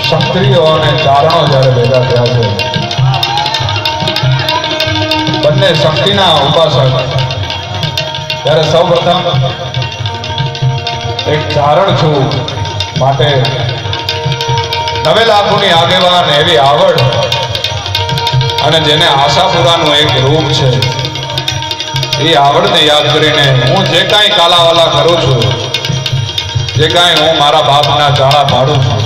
क्षत्रियो ने चारणों जયારે ભેગા થયા છે બંને શક્તિના ઉપાસક ત્યારે સૌપ્રથમ એક ચારણ છું માટે નવેલાખોની આગેવાન એવી આવડ અને જેને આશાપુરાનું એક રૂપ છે એ આવડને યાદ કરીને હું જે કાંઈ કાલાવાલા કરું છું જે કાંઈ હું મારા બાપના જાળા પાડું છું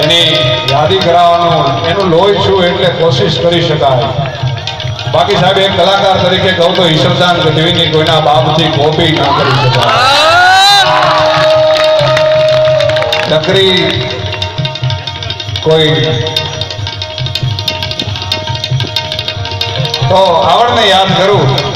એની યાદી કરાવવાનું એનું લોહી છું એટલે કોશિશ કરી શકાય બાકી સાહેબ એક કલાકાર તરીકે કહું તો ઈશ્વરદાન ગઢવીની કોઈના બાપથી કોપી ના કરી શકાય નકરી કોઈ તો આવડને યાદ કરું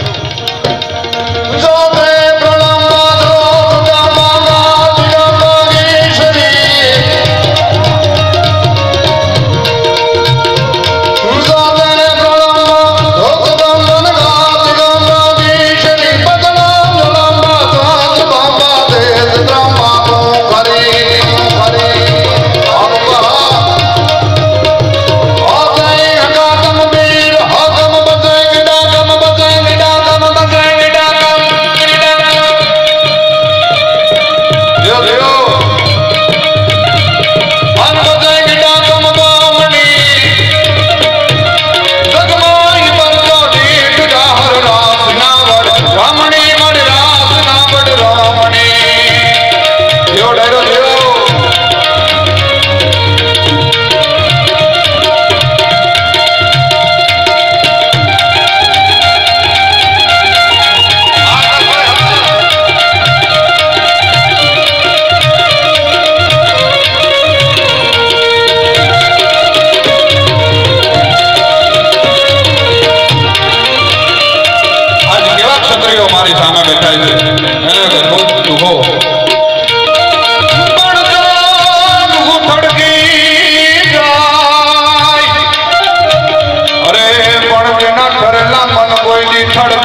થડ